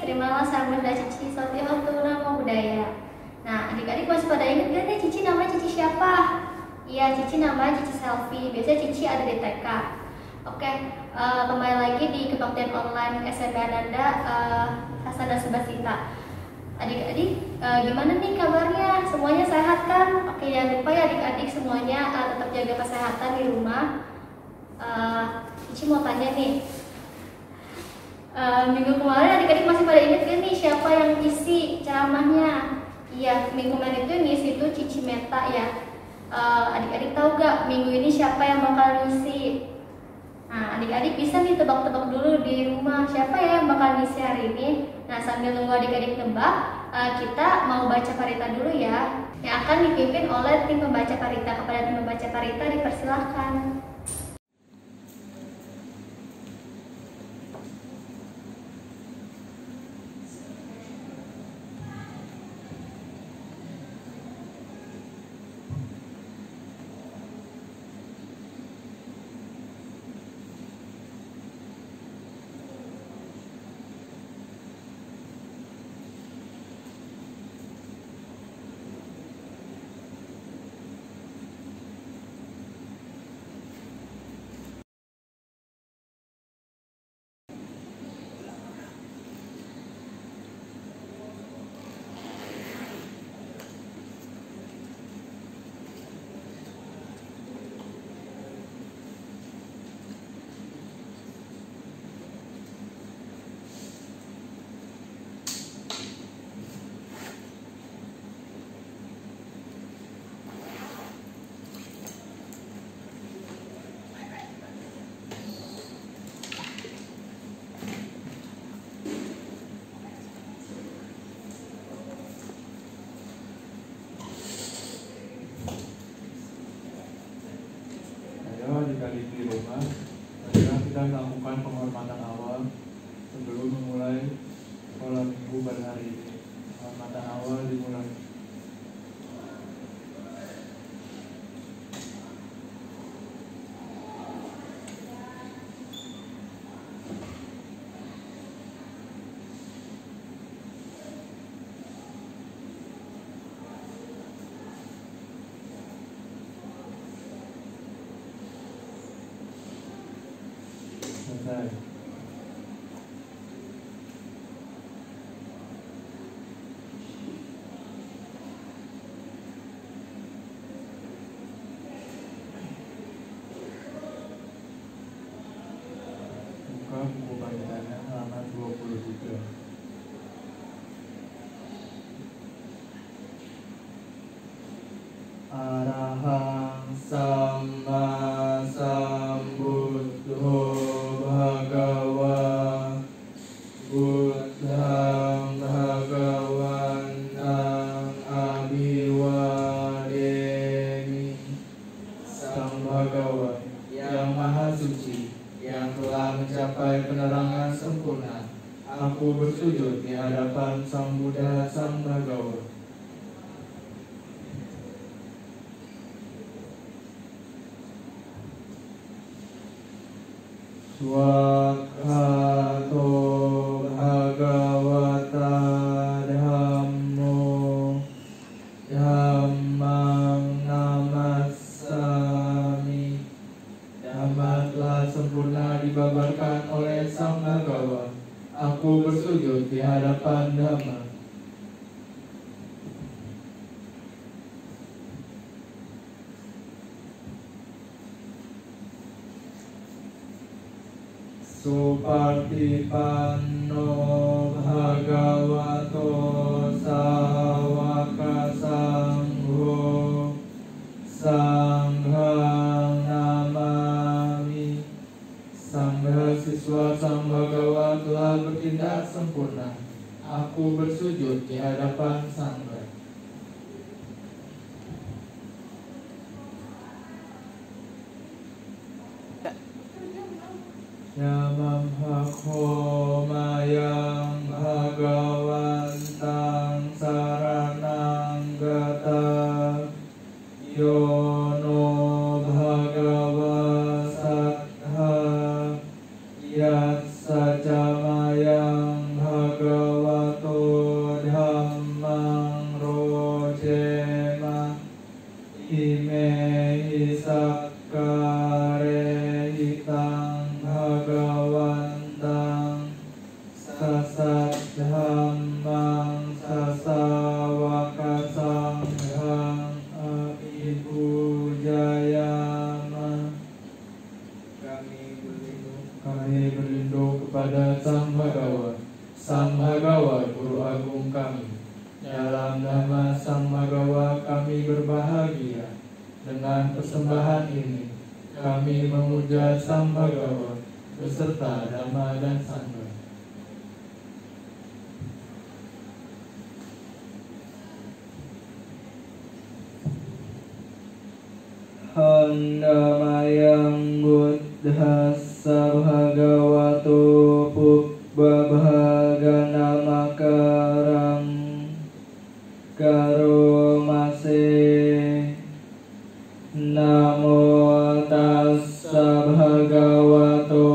terimalah salam dari Cici Sotihotu Namo Buddhaya. Nah, adik-adik masih pada ingat gak nih Cici namanya Cici siapa? Iya, Cici namanya Cici Selfie. Biasanya Cici ada di TK. Oke, kembali lagi di Kebaktian Online SMP Ananda Hasana Subasita. Adik-adik, gimana nih kabarnya? Semuanya sehat kan? Oke, jangan lupa ya adik-adik semuanya tetap jaga kesehatan di rumah. Cici mau tanya nih, minggu kemarin adik-adik masih pada ingat gak nih siapa yang isi ceramahnya? Iya, minggu kemarin itu ngisi itu Cici Meta ya. Adik-adik tahu gak minggu ini siapa yang bakal ngisi? Nah, adik-adik bisa nih tebak-tebak dulu di rumah siapa ya yang bakal ngisi hari ini. Nah, sambil nunggu adik-adik tebak, kita mau baca parita dulu ya, yang akan dipimpin oleh tim pembaca parita. Kepada tim pembaca parita dipersilahkan. Adik-adik di rumah, marilah kita lakukan penghormatan awal sebelum memulai sholat minggu pada hari ini. Penghormatan awal dimulai. Selesai. Buka buku bacaannya halaman 23. Arahang Sama Sambuddho Bhagawa Buddhang Bhagawanang Abhiwademi. Sang Bhagawan yang Maha Suci, yang telah mencapai penerangan sempurna, aku bersujud di hadapan Sang Buddha Sang Bhagawan. Swakato Bhagavata Dhammo Dhammang Namassami. Dhamma telah sempurna dibabarkan oleh Sang Bhagawan. Aku bersujud di hadapan Dhamma. Supartipanno Bhagavato Sawaka Sangho Sanghang Namami. Sangha siswa Sang Bhagawa telah bertindak sempurna. Aku bersujud di hadapan Sangha. Yamam hakho mayang bhagawantang saranang gata yono bhagawa sattha yat sacamayang bhagawa karehitang bhagawantang sasat dhammang sasawakasanghang abhipujayama. Kami berlindung kepada Sang Bhagawa, Guru Agung kami. Dalam nama Sang Bhagawa kami berbahagia. Dengan persembahan ini, kami memuja Sang Bhagawa beserta Dhamma dan Sangha. Handamayang buddhassa bhagavato pubbabhaganamakarang karomase. Namo tassa bhagavato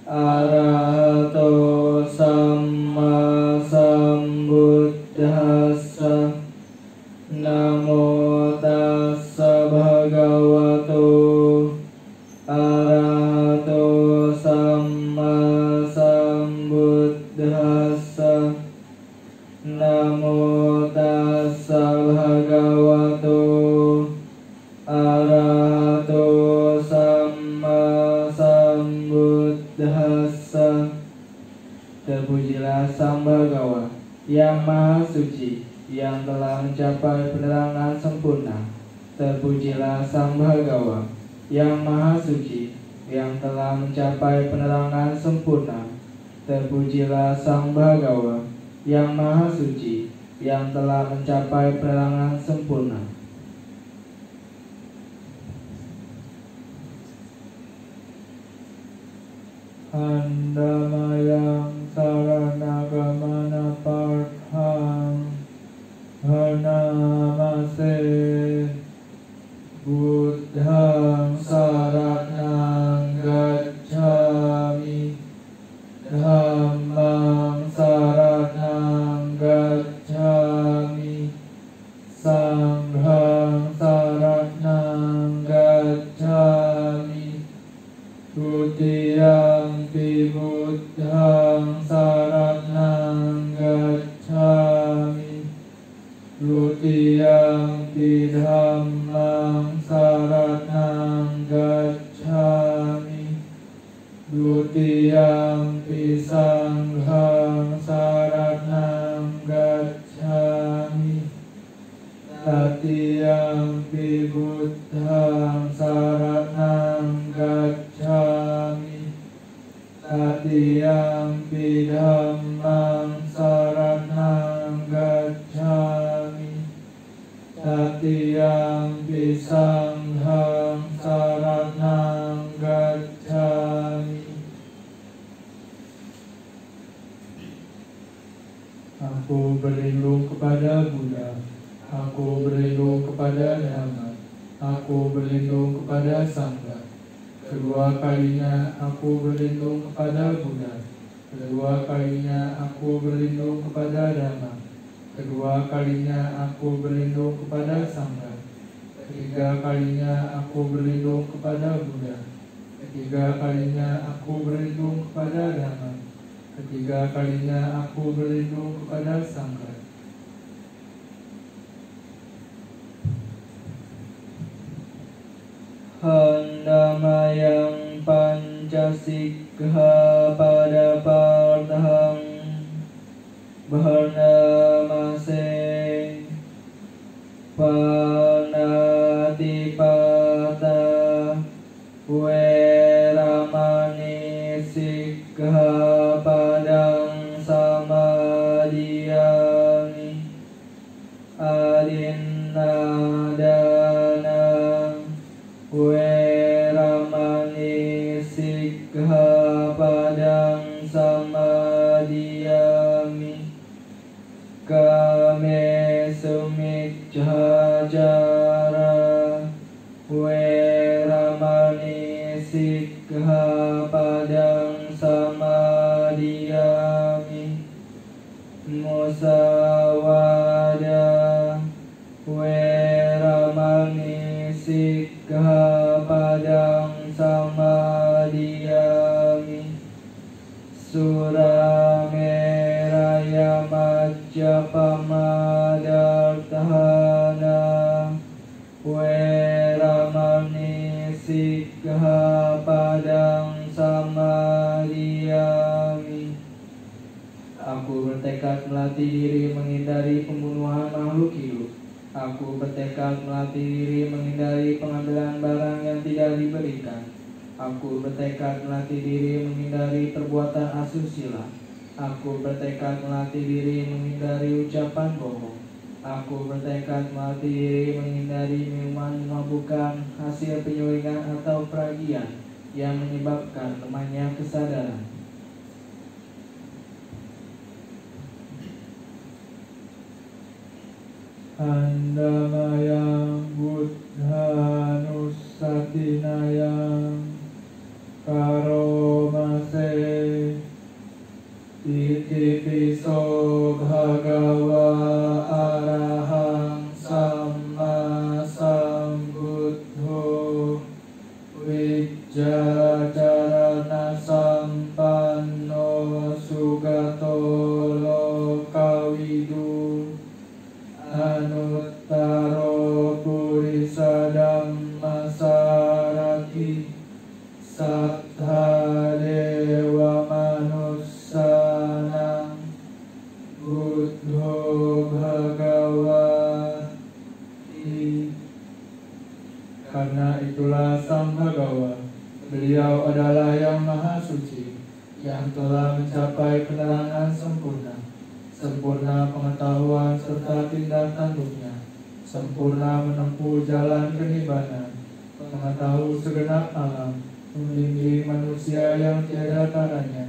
arahato samma sambuddhassa. Namo tassa bhagavato arahato samma sambuddhassa. Namo tassa bhagavato arahato samma sambuddhassa. Terpujilah Sang Bhagawa yang Maha Suci, yang telah mencapai penerangan sempurna. Terpujilah Sang Bhagawa yang Maha Suci, yang telah mencapai penerangan sempurna. Terpujilah Sang Bhagawa yang Maha Suci, yang telah mencapai penerangan sempurna. Handamayang saranagamana parthang hanamase. Buddhang saranang gacchami. Dhammang saranang gacchami. Sanghang saranang gacchami. Tutiyampi buddhang saranang gacchami. Tutiyampi dhammang saranang gacchami. Tutiyampi sanghang saranang gacchami. Tatiyampi buddhang saranang gacchami. Tatiyampi dhammang saranang gacchami. Tatiyampi sanghang saranang gacchami. Aku berlindung kepada Buddha. Aku berlindung kepada Dhamma. Aku berlindung kepada Sangha. Kedua kalinya aku berlindung kepada Buddha. Kedua kalinya aku berlindung kepada Dhamma. Kedua kalinya aku berlindung kepada Sangha. Ketiga kalinya aku berlindung kepada Buddha. Ketiga kalinya aku berlindung kepada Dhamma. Ketiga kalinya aku berlindung kepada Sangha. Handamayang pancasikha pada parthang bharnamase. Panatipata weramani sikha padang samadhiyami. Adinadana weramani sikha padang samadhiyami. Kame sumicchajara weramani sikha padang samadhiyami. Musawada weramani sikha padang samadhiyami. Surameraya majjapamadardhana Weramani sikha padang samadhiyami. Aku bertekad melatih diri menghindari pembunuhan makhluk hidup. Aku bertekad melatih diri menghindari pengambilan barang yang tidak diberikan. Aku bertekad melatih diri menghindari perbuatan asusila. Aku bertekad melatih diri menghindari ucapan bohong. Aku bertekad melatih diri menghindari minuman memabukkan, hasil penyulingan atau peragian yang menyebabkan lemahnya kesadaran. Andamayang buddhanusatinayang karomase titipiso bhagawa arahang samma sambuddho wijjacarana sampanno sugato lokawidu anuttaro purisa dhamma sarati sattha dewa manussanang buddho bhagavati. Karena itulah Sang Bhagawa, beliau adalah yang maha suci, yang telah mencapai penerangan sempurna, sempurna pengetahuan serta tindak tanduknya, sempurna menempuh jalan kenibanan, mengetahui segenap alam, membimbing manusia yang tiada taranya,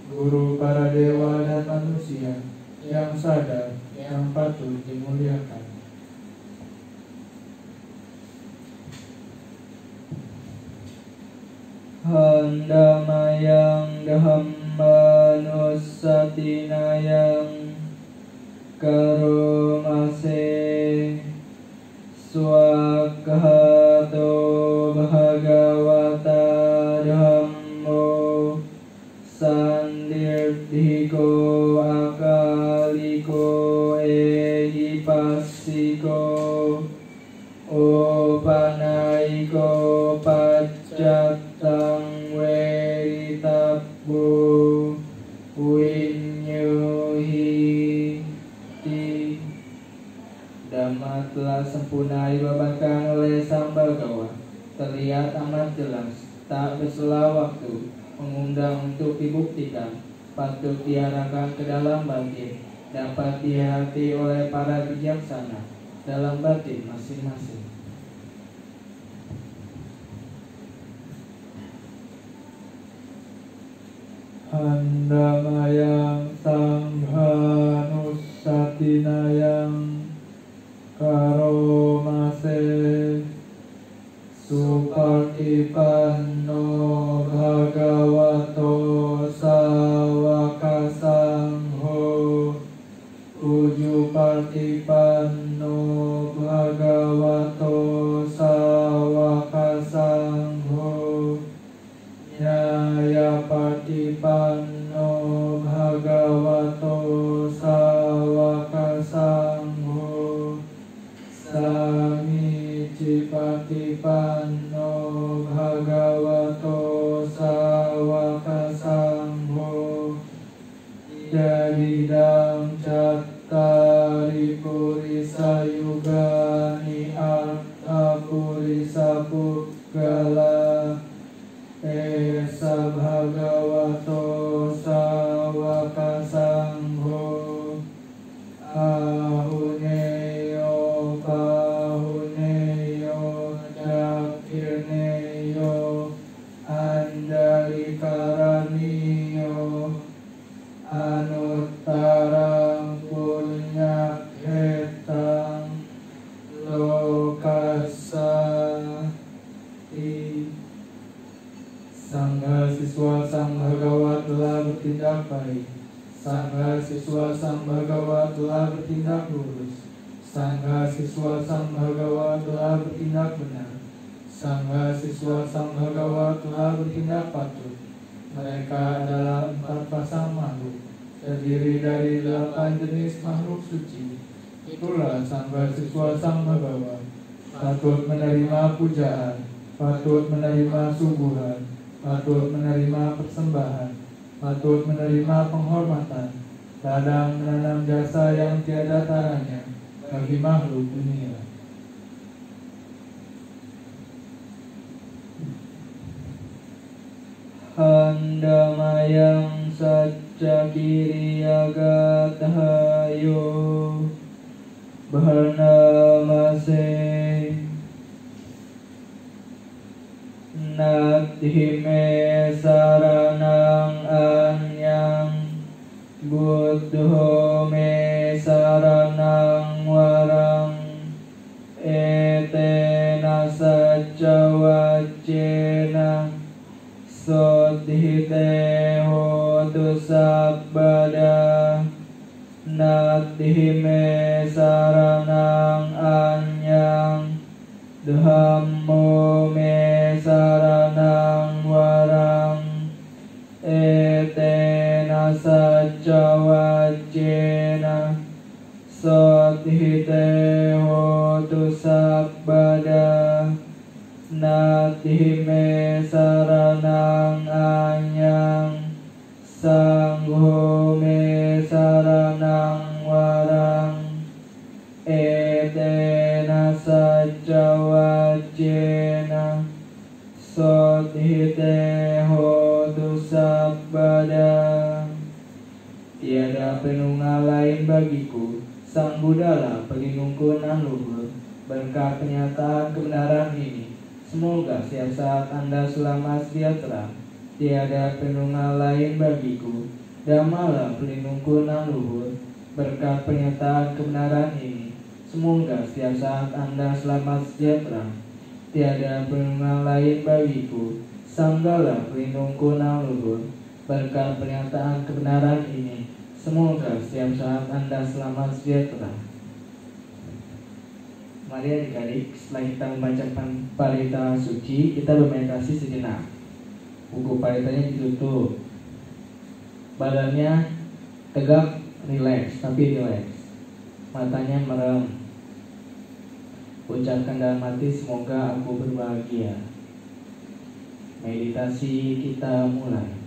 guru para dewa dan manusia, yang sadar, yang patut dimuliakan. Handamayang dhammanusatinayang karomase swakhato bhagavata dhammo sandirdhiko akaliko ehipassiko opanaiko paccattang veritabbo winyuhiti. Dhamma telah sempurna dibabarkan oleh Sang Bhagawa, terlihat amat jelas, tak bersela waktu, mengundang untuk dibuktikan, patut diarahkan ke dalam batin, dapat dihayati oleh para bijaksana dalam batin masing-masing. Handamayang sanghanusatinayang karomase supartipanno bhagavato sawakasangho ujupartipanno bhagavato sawakasangho nyayapatipanno bhagavato sawakasangho samicipatipanno bhagavato sawakasangho jadidang cattari purisa yugani artha purisa puggala esa bhagavato sawakasangho ahuneyo pahuneyo jakirneyo andalikaraniyo anuttarang punyakhetang lokasati. Sangha siswa Sang Bhagawa telah bertindak baik. Sangha siswa Sang Bhagawa telah bertindak lurus. Sangha siswa Sang Bhagawa telah bertindak benar. Sangga siswa sang Bhagawa telah bertindak patut. Mereka adalah 4 pasang makhluk, terdiri dari 8 jenis makhluk suci. Itulah sangga siswa sang Bhagawa, patut menerima pujaan, patut menerima sungguhan, patut menerima persembahan, patut menerima penghormatan, ladang menanam jasa yang tiada taranya bagi makhluk dunia. Handamayang Satya Kiriyagatahayo Bharnamase Natthime Saranang Anyang Buddho Me Saranang Warang Etena Satya Wacena Sodhite hotu sabbada Natthime saranang anyang Dhammo me saranang warang Etena satya wacena Sodhite hotu sabbada Natthime saranang anyang Sangho me saranang warang Etena satya wacena Sodhite hotu sabbada. Tiada penunggal lain bagiku, Sang Buddhalah pelindungku nan luhur. Berkat kenyataan kebenaran ini, semoga setiap saat Anda selamat sejahtera. Tiada penunggal lain bagiku, Dhammalah pelindungku nan luhur. Berkat pernyataan kebenaran ini, semoga setiap saat Anda selamat sejahtera. Tiada penunggal lain bagiku, Sanggalah pelindungku nan luhur. Berkat pernyataan kebenaran ini, semoga setiap saat Anda selamat sejahtera. Mari adik-adik, setelah kita membacakan parita suci, kita bermeditasi sejenak. Buku paritanya ditutup, badannya tegak, rileks, tapi rileks. Matanya merem. Ucapkan dalam hati, semoga aku berbahagia. Meditasi kita mulai.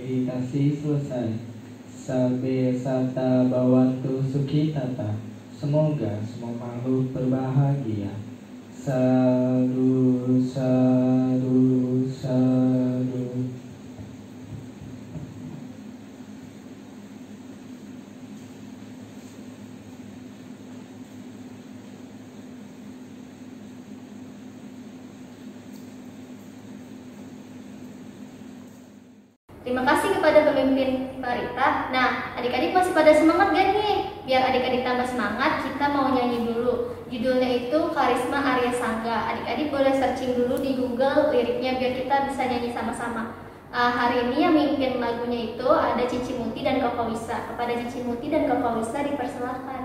Meditasi selesai. Sabbe sata bhavantu sukhitata. Semoga semua makhluk berbahagia. Sadu, sadu, sadu. Terima kasih kepada pemimpin Pak Rita. Nah, adik-adik masih pada semangat gak nih? Biar adik-adik tambah semangat, kita mau nyanyi dulu. Judulnya itu Karisma Arya Sangga. Adik-adik boleh searching dulu di Google liriknya biar kita bisa nyanyi sama-sama. Hari ini yang mimpin lagunya itu ada Cici Muti dan Koko Wisa. Kepada Cici Muti dan Koko Wisa dipersilakan.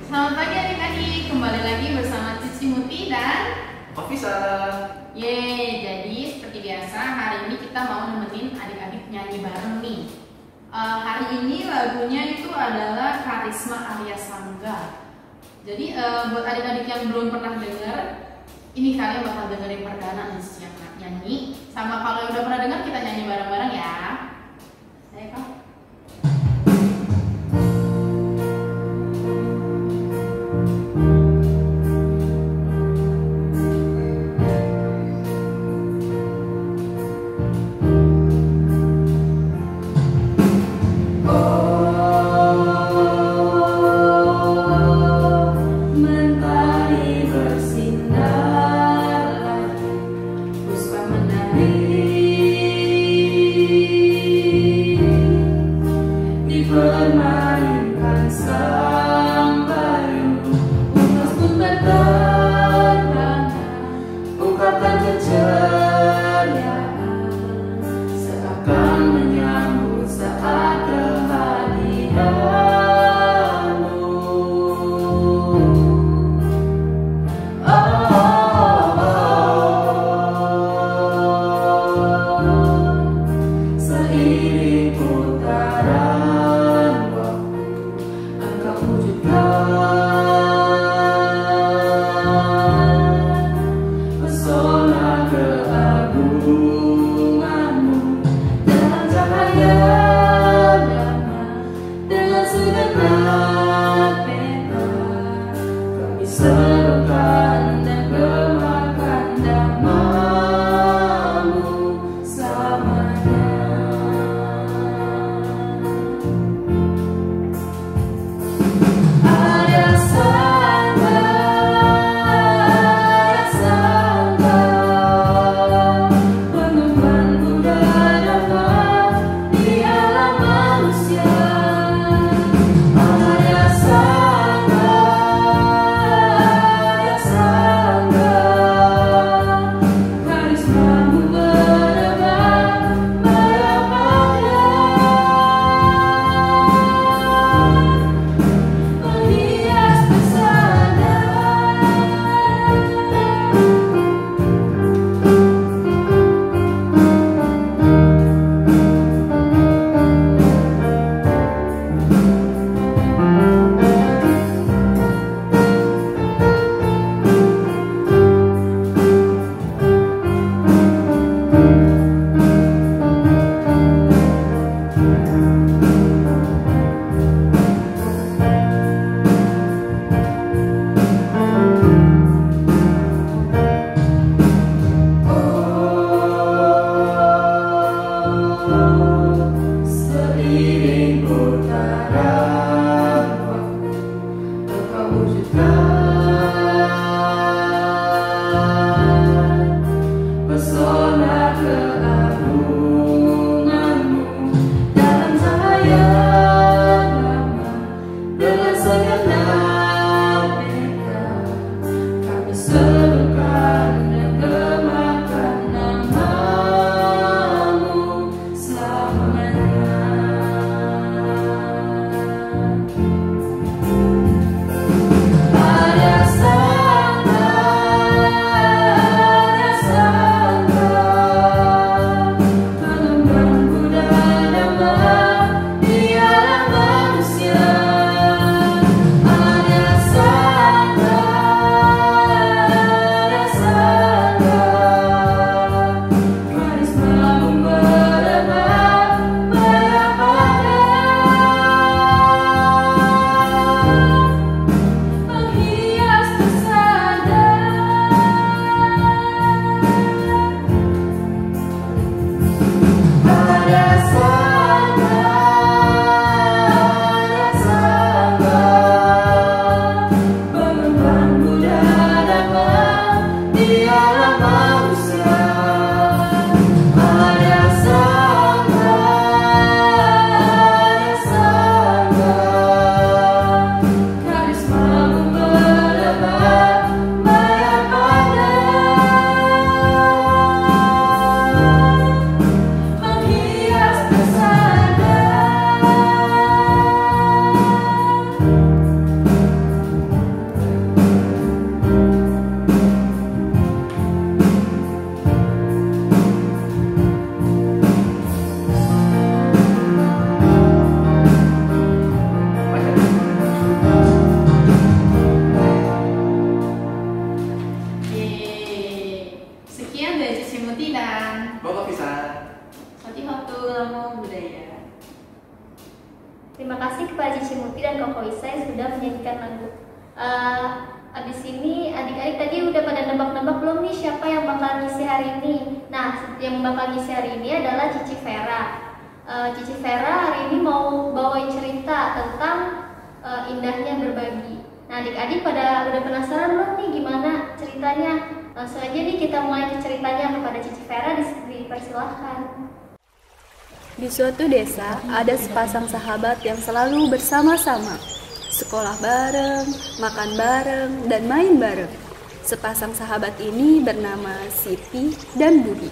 Selamat pagi adik-adik, kembali lagi bersama Cici Muti dan Koko Wisa. Yeay, jadi seperti biasa hari ini kita mau nemenin adik-adik nyanyi bareng nih. Hari ini lagunya itu adalah Karisma Arya Sangga. Jadi buat adik-adik yang belum pernah dengar, ini kalian bakal dengerin perdana nih yang nyanyi. Sama kalau udah pernah dengar kita nyanyi bareng-bareng ya. Saya kok. kepada Cici Muti dan Koko Isa yang sudah menyanyikan lagu. Abis ini adik-adik tadi udah pada nebak-nebak belum nih siapa yang bakal ngisi hari ini? Nah, yang bakal ngisi hari ini adalah Cici Vera. Cici Vera hari ini mau bawain cerita tentang indahnya berbagi. Nah, adik-adik pada udah penasaran belum nih gimana ceritanya? Langsung aja nih kita mulai ke ceritanya kepada Cici Vera, dipersilahkan. Di suatu desa ada sepasang sahabat yang selalu bersama-sama. Sekolah bareng, makan bareng, dan main bareng. Sepasang sahabat ini bernama Siti dan Budi.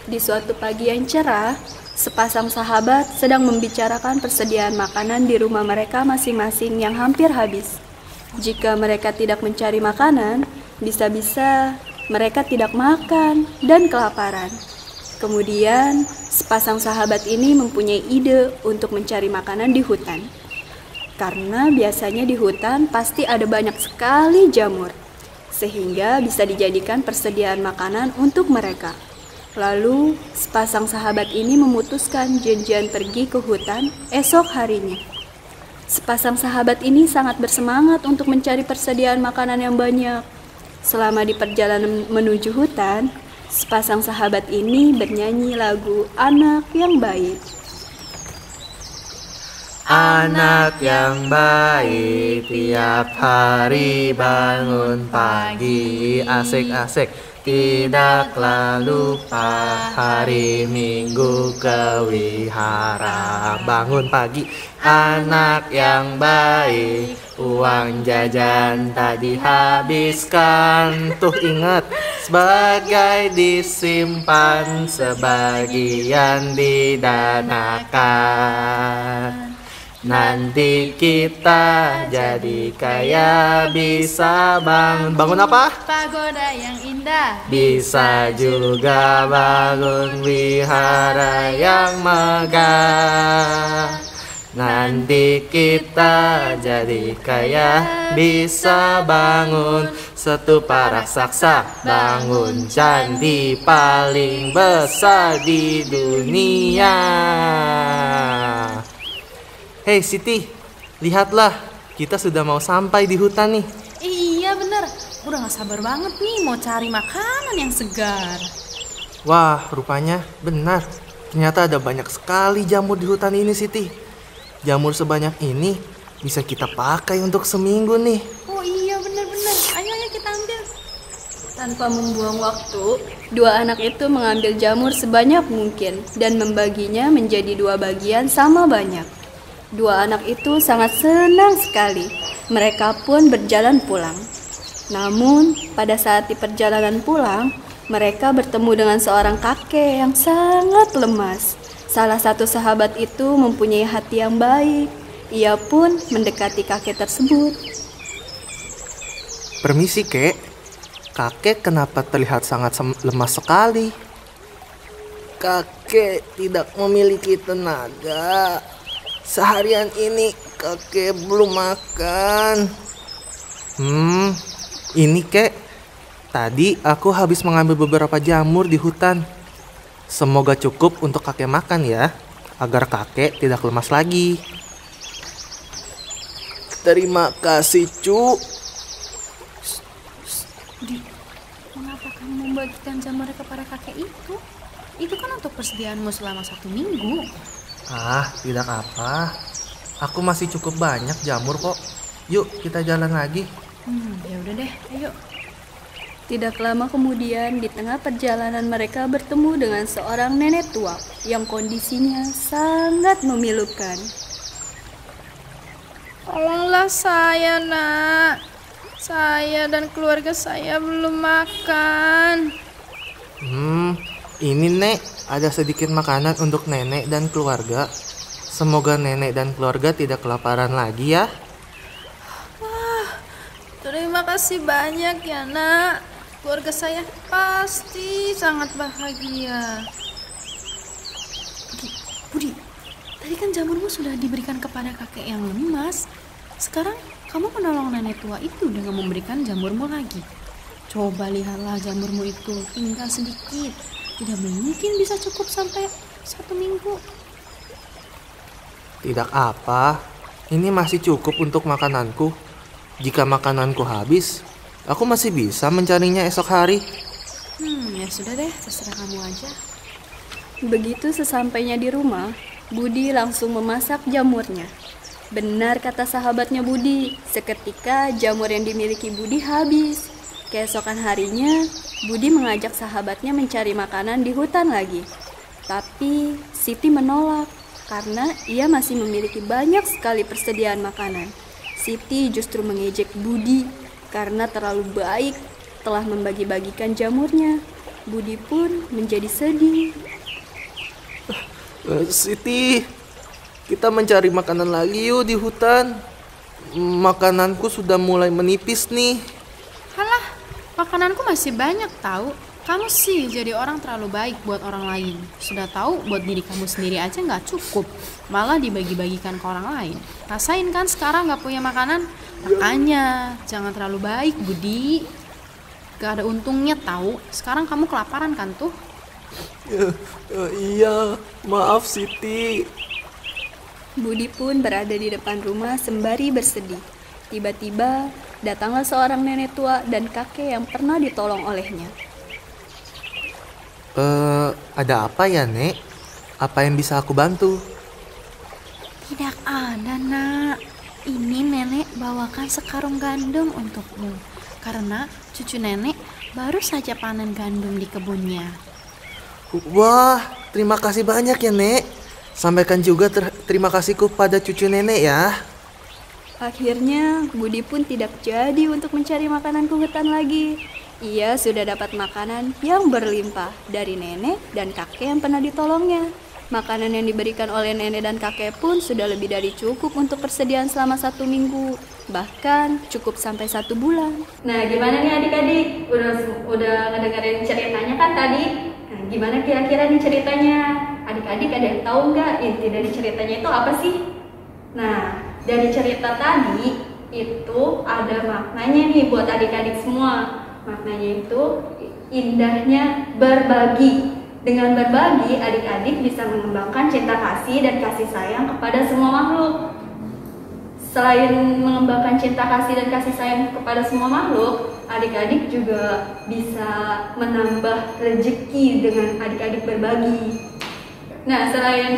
Di suatu pagi yang cerah, sepasang sahabat sedang membicarakan persediaan makanan di rumah mereka masing-masing yang hampir habis. Jika mereka tidak mencari makanan, bisa-bisa mereka tidak makan dan kelaparan. Kemudian, sepasang sahabat ini mempunyai ide untuk mencari makanan di hutan. Karena biasanya di hutan pasti ada banyak sekali jamur, sehingga bisa dijadikan persediaan makanan untuk mereka. Lalu, sepasang sahabat ini memutuskan janjian pergi ke hutan esok harinya. Sepasang sahabat ini sangat bersemangat untuk mencari persediaan makanan yang banyak. Selama di perjalanan menuju hutan, sepasang sahabat ini bernyanyi lagu Anak yang Baik. Anak yang baik, tiap hari bangun pagi, asik-asik, tidak lupa hari Minggu ke wihara. Bangun pagi, anak yang baik, uang jajan tak dihabiskan. Tuh ingat, sebagai disimpan, sebagian didanakan. Nanti kita jadi kaya, bisa bangun apa? Pagoda yang indah. Bisa juga bangun wihara yang megah. Nanti kita jadi kaya, bisa bangun stupa raksasa, bangun candi paling besar di dunia. Hei Siti, lihatlah, kita sudah mau sampai di hutan nih. Iya bener, udah gak sabar banget nih mau cari makanan yang segar. Wah, rupanya benar. Ternyata ada banyak sekali jamur di hutan ini, Siti. Jamur sebanyak ini bisa kita pakai untuk seminggu nih. Oh iya bener-bener, ayo kita ambil. Tanpa membuang waktu, dua anak itu mengambil jamur sebanyak mungkin dan membaginya menjadi dua bagian sama banyak. Dua anak itu sangat senang sekali. Mereka pun berjalan pulang. Namun, pada saat di perjalanan pulang, mereka bertemu dengan seorang kakek yang sangat lemas. Salah satu sahabat itu mempunyai hati yang baik. Ia pun mendekati kakek tersebut. Permisi, Kek. Kakek kenapa terlihat sangat lemas sekali? Kakek tidak memiliki tenaga. Seharian ini kakek belum makan. Ini Kek, tadi aku habis mengambil beberapa jamur di hutan. Semoga cukup untuk kakek makan ya, agar kakek tidak lemas lagi. Terima kasih, Cu. Di, mengapa kamu membagikan jamur kepada kakek itu? Itu kan untuk persediaanmu selama 1 minggu. Ah, tidak apa. Aku masih cukup banyak jamur kok. Yuk, kita jalan lagi. Ya udah deh, ayo. Tidak lama kemudian, di tengah perjalanan mereka bertemu dengan seorang nenek tua yang kondisinya sangat memilukan. Tolonglah saya, Nak. Saya dan keluarga saya belum makan. Ini Nek, ada sedikit makanan untuk nenek dan keluarga. Semoga nenek dan keluarga tidak kelaparan lagi ya. Wah, terima kasih banyak ya, Nak. Keluarga saya pasti sangat bahagia. Budi, tadi kan jamurmu sudah diberikan kepada kakek yang lemas. Sekarang kamu menolong nenek tua itu dengan memberikan jamurmu lagi. Coba lihatlah jamurmu itu, tinggal sedikit. Tidak mungkin bisa cukup sampai 1 minggu. Tidak apa, ini masih cukup untuk makananku. Jika makananku habis, aku masih bisa mencarinya esok hari. Ya sudah deh, terserah kamu aja. Begitu sesampainya di rumah, Budi langsung memasak jamurnya. Benar kata sahabatnya Budi, seketika jamur yang dimiliki Budi habis. Keesokan harinya, Budi mengajak sahabatnya mencari makanan di hutan lagi. Tapi Siti menolak karena ia masih memiliki banyak sekali persediaan makanan. Siti justru mengejek Budi karena terlalu baik telah membagi-bagikan jamurnya. Budi pun menjadi sedih. Siti, kita mencari makanan lagi yuk di hutan. Makananku sudah mulai menipis nih. Halah, makananku masih banyak tahu. Kamu sih jadi orang terlalu baik buat orang lain. Sudah tahu buat diri kamu sendiri aja nggak cukup, malah dibagi-bagikan ke orang lain. Rasain kan sekarang nggak punya makanan? Makanya jangan terlalu baik, Budi. Gak ada untungnya tahu. Sekarang kamu kelaparan kan tuh? Iya, maaf Siti. Budi pun berada di depan rumah sembari bersedih. Tiba-tiba datanglah seorang nenek tua dan kakek yang pernah ditolong olehnya. Ada apa ya, Nek? Apa yang bisa aku bantu? Tidak ada, Nak. Ini nenek bawakan sekarung gandum untukmu. Karena cucu nenek baru saja panen gandum di kebunnya. Wah, terima kasih banyak ya, Nek. Sampaikan juga terima kasihku pada cucu nenek ya. Akhirnya Budi pun tidak jadi untuk mencari makanan ke hutan lagi. Ia sudah dapat makanan yang berlimpah dari nenek dan kakek yang pernah ditolongnya. Makanan yang diberikan oleh nenek dan kakek pun sudah lebih dari cukup untuk persediaan selama 1 minggu. Bahkan cukup sampai 1 bulan. Nah, gimana nih adik-adik? Udah ngedengerin ceritanya kan tadi? Nah, gimana kira-kira nih ceritanya? Adik-adik ada yang tahu nggak inti dari ceritanya itu apa sih? Nah, dari cerita tadi itu ada maknanya nih buat adik-adik semua. Maknanya itu indahnya berbagi. Dengan berbagi, adik-adik bisa mengembangkan cinta kasih dan kasih sayang kepada semua makhluk. Selain mengembangkan cinta kasih dan kasih sayang kepada semua makhluk, adik-adik juga bisa menambah rezeki dengan adik-adik berbagi. Nah, selain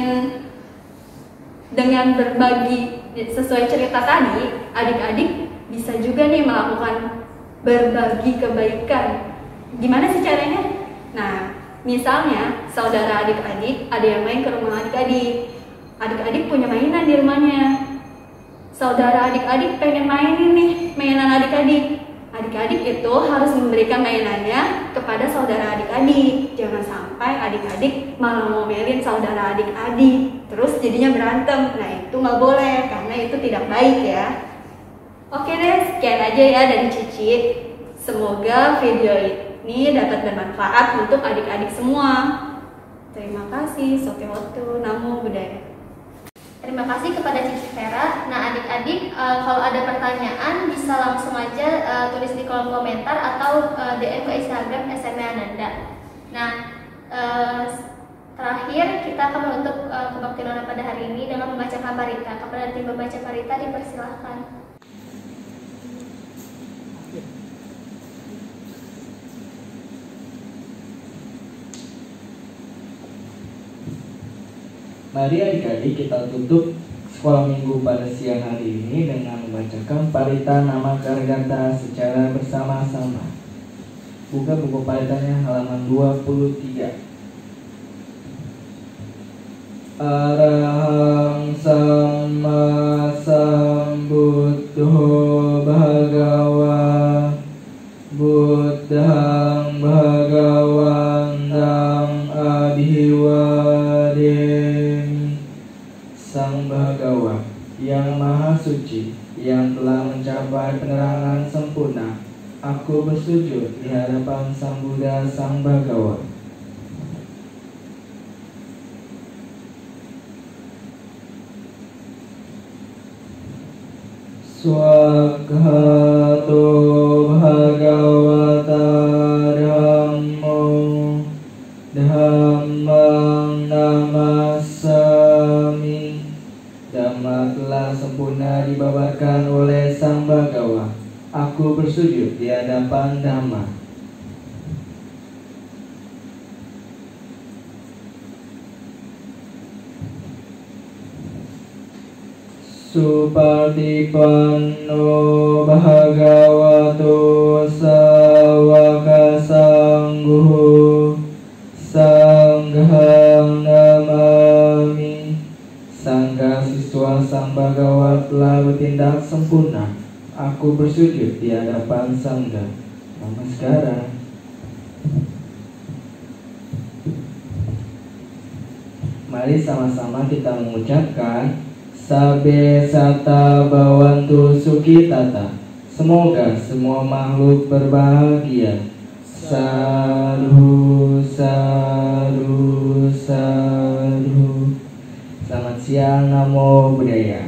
dengan berbagi sesuai cerita tadi, adik-adik bisa juga nih melakukan berbagi kebaikan. Gimana sih caranya? Nah, misalnya saudara adik-adik ada yang main ke rumah adik-adik. Adik-adik punya mainan di rumahnya. Saudara adik-adik pengen mainin nih mainan adik-adik. Adik-adik itu harus memberikan mainannya kepada saudara adik-adik. Jangan sampai adik-adik malah ngomelin saudara adik-adik, terus jadinya berantem. Nah, itu nggak boleh karena itu tidak baik ya. Oke deh, sekian aja ya dari Cici. Semoga video ini dapat bermanfaat untuk adik-adik semua. Terima kasih. Sotehotu, Namo Buddhaya. Terima kasih kepada Cici Vera. Nah, adik-adik kalau ada pertanyaan bisa langsung aja tulis di kolom komentar atau DM ke Instagram SMA Ananda. Nah, terakhir kita akan menutup kebaktian pada hari ini dengan membacakan parita. Kepada tim membaca parita dipersilahkan. Mari adik-adik kita tutup sekolah minggu pada siang hari ini dengan membacakan parita nama Kargata secara bersama-sama. Buka buku paritanya halaman 23. Arahang sama sambuddho bhagawa buddhang bhagawantang abhiwademi. Sang Bhagawa yang Maha Suci, yang telah mencapai penerangan sempurna, aku bersujud di hadapan Sang Buddha Sang Bhagawa. Swakhato Bhagavata Dhammo Dhammang Namasami. Dhamma telah sempurna bersujud di hadapan Dhamma. Supatipanno bhagavato sawaka sangguho sanghang namami. Sangga siswa sang Bhagawa telah bertindak sempurna. Aku bersujud di hadapan Sangga. Namaskara. Mari sama-sama kita mengucapkan Sabe sata bawantu sukitata. Semoga semua makhluk berbahagia. Sadhu, sadhu, sadhu. Selamat siang, Namo Buddhaya.